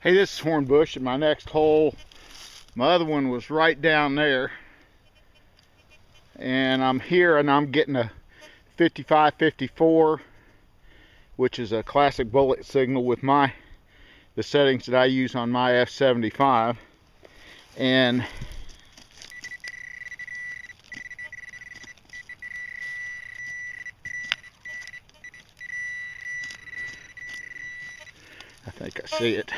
Hey, this is Hornbush at my next hole. My other one was right down there. And I'm here and I'm getting a 55-54, which is a classic bullet signal with the settings that I use on my F75. And I think I see it.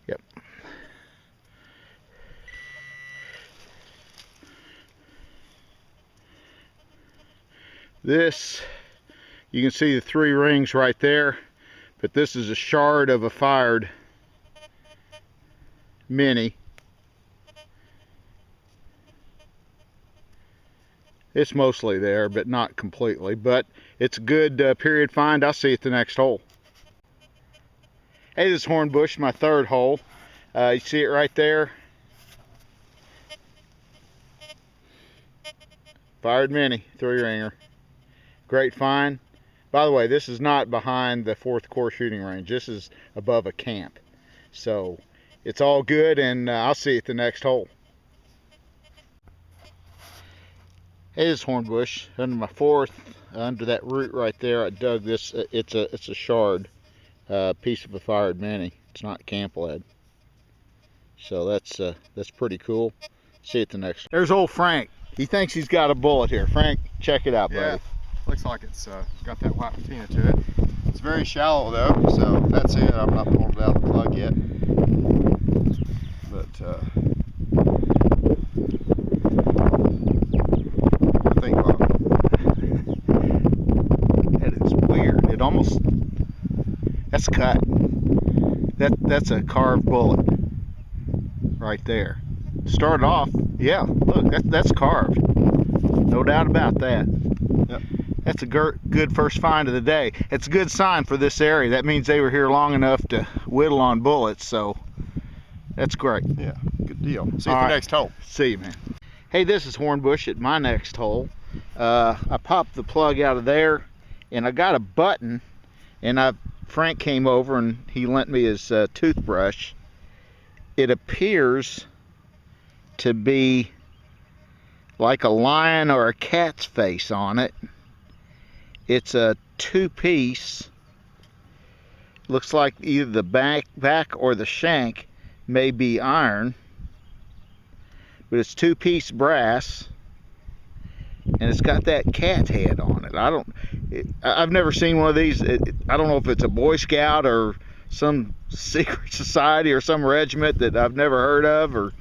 Yep. This, you can see the 3 rings right there, but this is a shard of a fired mini. It's mostly there, but not completely. But it's a good period find. I'll see you at the next hole. Hey, this is Hornbush, my 3rd hole. You see it right there? Fired mini, 3-ringer. Great find. By the way, this is not behind the 4th Corps shooting range. This is above a camp. So it's all good, and I'll see you at the next hole. Hey, this is Hornbush. Under my 4th, under that root right there, I dug this. It's a shard piece of a fired mini. It's not camp lead. So that's pretty cool. See you at the next. There's old Frank. He thinks he's got a bullet here. Frank, check it out, buddy. Yeah, looks like it's got that white patina to it. It's very shallow though, so that's it. I'm not pulling it out of the plug yet. But I think that is weird. It almost, that's cut. That's a carved bullet right there. Started off, yeah, look, that's carved. No doubt about that. Yep. That's a good first find of the day. It's a good sign for this area. That means they were here long enough to whittle on bullets, so that's great. Yeah, good deal. See you at the next hole. See you, man. Hey, this is Hornbush at my next hole. I popped the plug out of there, and I got a button, and Frank came over and he lent me his toothbrush. It appears to be like a lion or a cat's face on it. It's a 2-piece. Looks like either the back or the shank may be iron, but it's 2-piece brass, and it's got that cat head on it. I've never seen one of these. I don't know if it's a Boy Scout or some secret society or some regiment that I've never heard of, or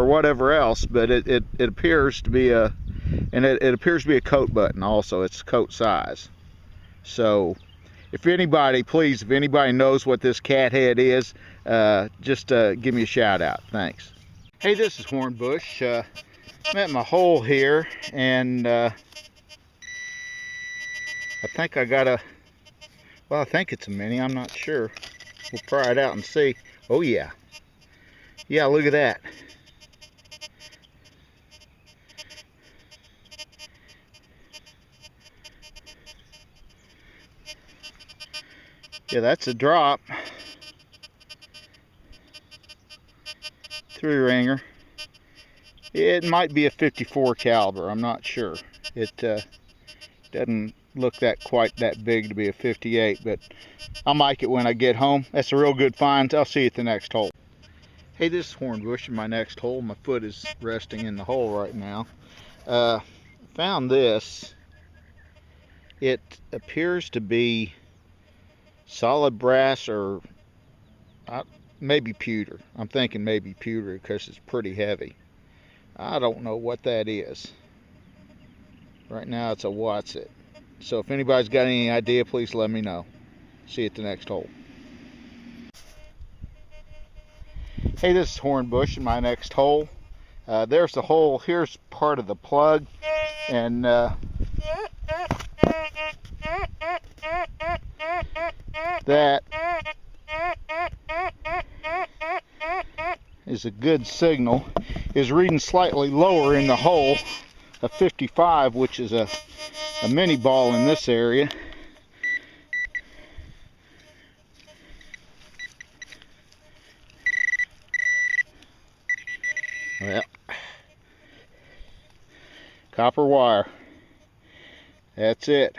whatever else, but it appears to be it appears to be a coat button also. It's coat size. So if anybody knows what this cat head is, just give me a shout out. Thanks. Hey, this is Hornbush. I'm at my hole here, and I think I got I think it's a mini. I'm not sure. We'll pry it out and see. Oh yeah. Yeah, look at that. Yeah, that's a drop. 3-ringer. It might be a 54 caliber. I'm not sure. It doesn't look quite that big to be a 58, but I'll make it when I get home. That's a real good find. I'll see you at the next hole. Hey, this is Hornbush in my next hole. My foot is resting in the hole right now. Found this. It appears to be solid brass or maybe pewter. I'm thinking maybe pewter because it's pretty heavy. I don't know what that is. Right now it's a Watsit. So if anybody's got any idea, please let me know. See you at the next hole. Hey, this is Hornbush in my next hole. There's the hole. Here's part of the plug, and that is a good signal. Is reading slightly lower in the hole a 55, which is a mini ball in this area. Well, copper wire. That's it.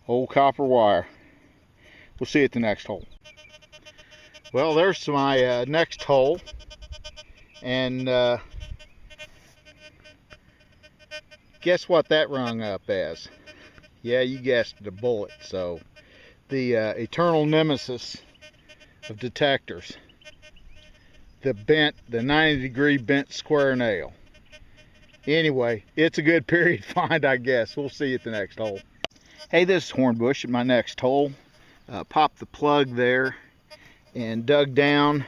Old copper wire. We'll see you at the next hole. Well, there's my next hole. And guess what that rung up as? Yeah, you guessed it, a bullet. So the eternal nemesis of detectors. The 90-degree bent square nail. Anyway, it's a good period find, I guess. We'll see you at the next hole. Hey, this is Hornbush at my next hole. Popped the plug there and dug down.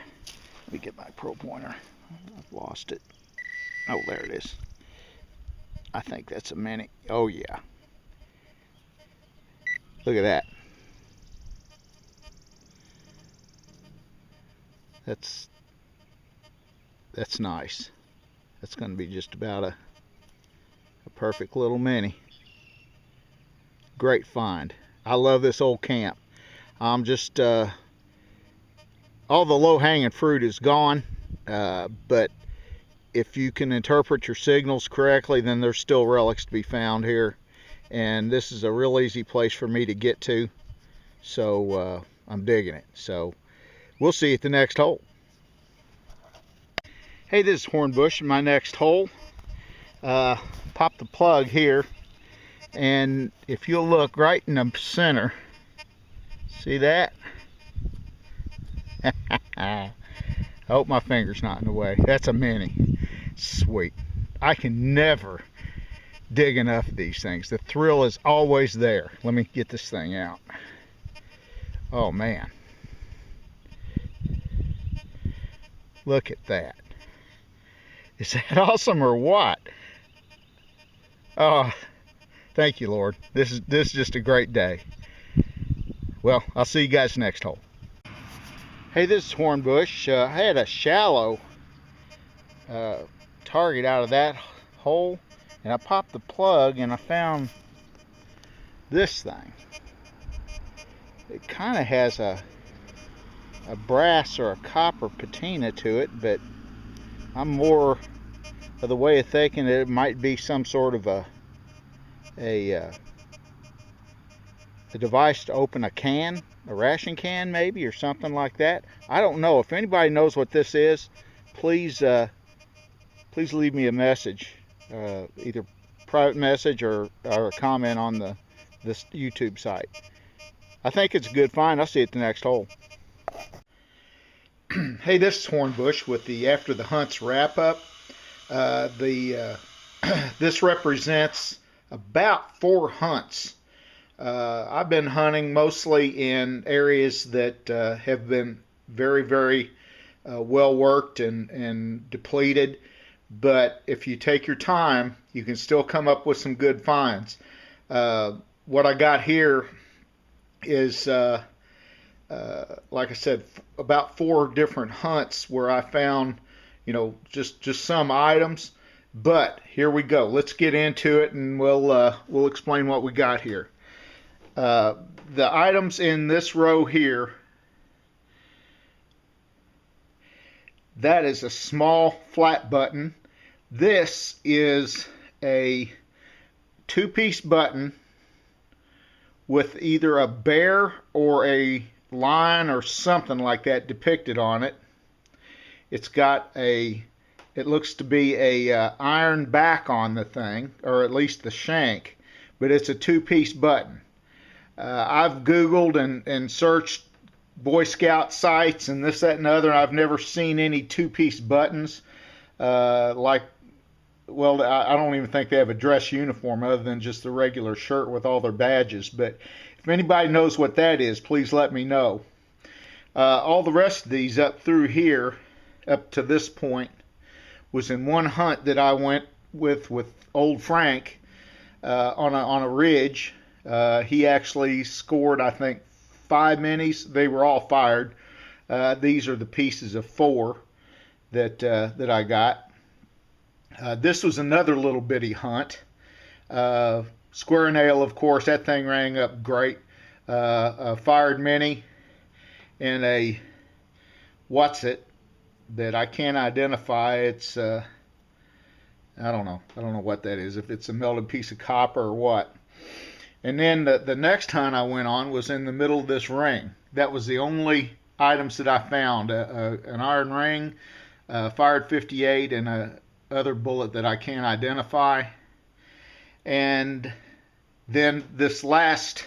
Let me get my pro pointer. I've lost it. Oh, there it is. I think that's a mini. Oh, yeah. Look at that. That's nice. That's going to be just about a perfect little mini. Great find. I love this old camp. I'm just all the low-hanging fruit is gone, but if you can interpret your signals correctly, then there's still relics to be found here, and this is a real easy place for me to get to, so I'm digging it. So we'll see you at the next hole. Hey, this is Hornbush in my next hole. Pop the plug here, and if you'll look right in the center, see that? I hope my finger's not in the way. That's a mini. Sweet. I can never dig enough of these things. The thrill is always there. Let me get this thing out. Oh man. Look at that. Is that awesome or what? Oh, thank you, Lord. This is just a great day. Well, I'll see you guys next hole. Hey, this is Hornbush. I had a shallow target out of that hole, and I popped the plug and I found this thing. It kind of has a brass or a copper patina to it, but I'm more of the way of thinking that it might be some sort of a device to open a can, a ration can maybe, or something like that. I don't know. If anybody knows what this is, please leave me a message, either private message or a comment on this YouTube site. I think it's a good find. I'll see you at the next hole. Hey, this is Hornbush with the After the Hunts wrap up. This represents about 4 hunts. I've been hunting mostly in areas that have been very, very well worked and depleted. But if you take your time, you can still come up with some good finds. What I got here is, like I said, about 4 different hunts where I found, just some items. But here we go. Let's get into it, and we'll explain what we got here. The items in this row here, that is a small flat button. This is a 2-piece button with either a bear or a lion or something like that depicted on it. It's got it looks to be a iron back on the thing, or at least the shank, but it's a 2-piece button. I've Googled and searched Boy Scout sites and this, that, and other, and I've never seen any 2-piece buttons. I don't even think they have a dress uniform other than just the regular shirt with all their badges. But if anybody knows what that is, please let me know. All the rest of these up through here, up to this point, was in one hunt that I went with old Frank on a ridge. He actually scored, I think, 5 minis. They were all fired. These are the pieces of 4 that I got. This was another little bitty hunt. Square nail, of course, that thing rang up great. A fired mini and a what's it that I can't identify. It's I don't know. I don't know what that is. If it's a melted piece of copper or what. And then the next hunt I went on was in the middle of this ring. That was the only items that I found. An iron ring, fired 58, and a other bullet that I can't identify. And then this last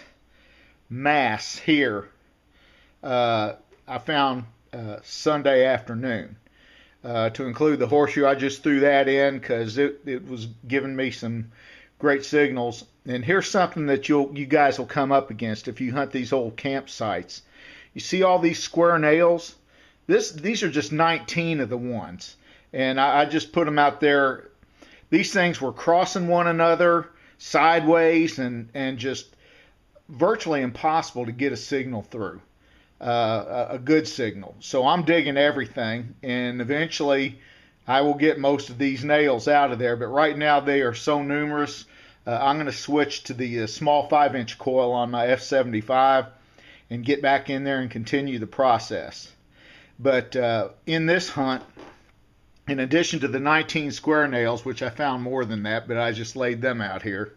mass here, I found Sunday afternoon. To include the horseshoe, I just threw that in because it was giving me some great signals. And here's something that you guys will come up against if you hunt these old campsites. You see all these square nails? These are just 19 of the ones. And I just put them out there. These things were crossing one another sideways and just virtually impossible to get a signal through, a good signal. So I'm digging everything, and eventually I will get most of these nails out of there. But right now they are so numerous, I'm going to switch to the small 5-inch coil on my F75 and get back in there and continue the process. But in this hunt, in addition to the 19 square nails, which I found more than that, but I just laid them out here,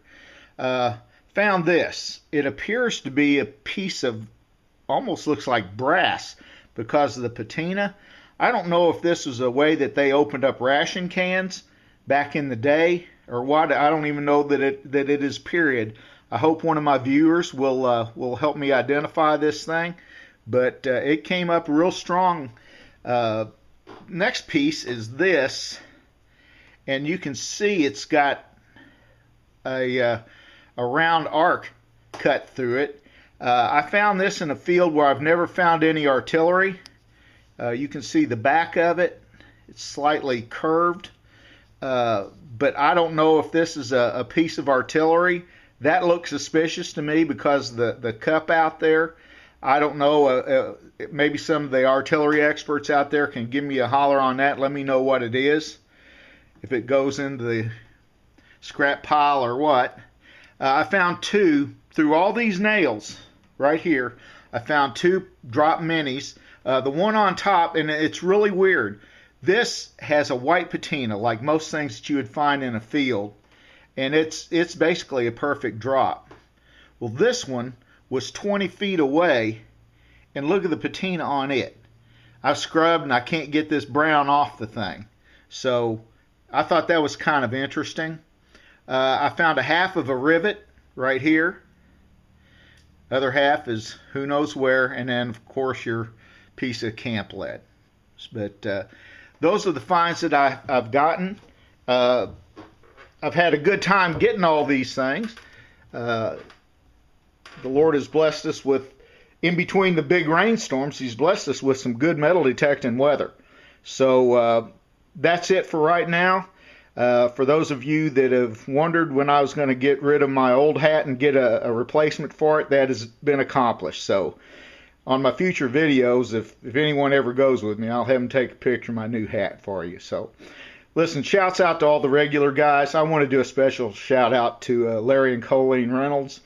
found this. It appears to be a piece of, almost looks like brass because of the patina. I don't know if this was a way that they opened up ration cans back in the day or what. I don't even know that it is period. I hope one of my viewers will help me identify this thing, but it came up real strong. Next piece is this, and you can see it's got a round arc cut through it. I found this in a field where I've never found any artillery. You can see the back of it. It's slightly curved, but I don't know if this is a piece of artillery. That looks suspicious to me because the cup out there. I don't know, maybe some of the artillery experts out there can give me a holler on that. Let me know what it is, if it goes into the scrap pile or what. I found two, through all these nails right here, I found two drop minis. The one on top, and it's really weird, this has a white patina like most things that you would find in a field, and it's basically a perfect drop. Well, this one was 20 feet away, and look at the patina on it. I've scrubbed and I can't get this brown off the thing. So I thought that was kind of interesting. I found a half of a rivet right here. Other half is who knows where, and then of course your piece of camp lead. But those are the finds that I've gotten. I've had a good time getting all these things. The Lord has blessed us with, in between the big rainstorms, He's blessed us with some good metal detecting weather. So that's it for right now. For those of you that have wondered when I was going to get rid of my old hat and get a replacement for it, that has been accomplished. So on my future videos, if anyone ever goes with me, I'll have them take a picture of my new hat for you. So listen, shouts out to all the regular guys. I want to do a special shout out to Larry and Colleen Reynolds.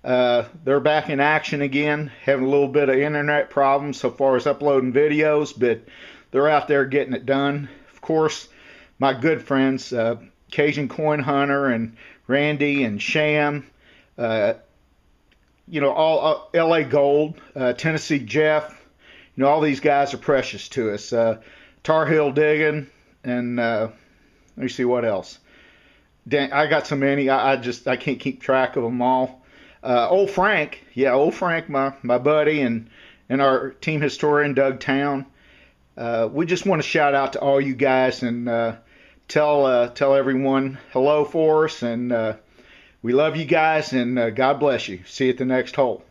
They're back in action again, having a little bit of internet problems so far as uploading videos, but they're out there getting it done. Of course, my good friends, Cajun Coin Hunter and Randy and Sham, all LA Gold, Tennessee Jeff, all these guys are precious to us. Tar Heel Digging, and let me see what else. I got so many, I can't keep track of them all. Old Frank, my buddy, and our team historian, Doug Town. We just want to shout out to all you guys and tell everyone hello for us, and we love you guys, and God bless you. See you at the next hole.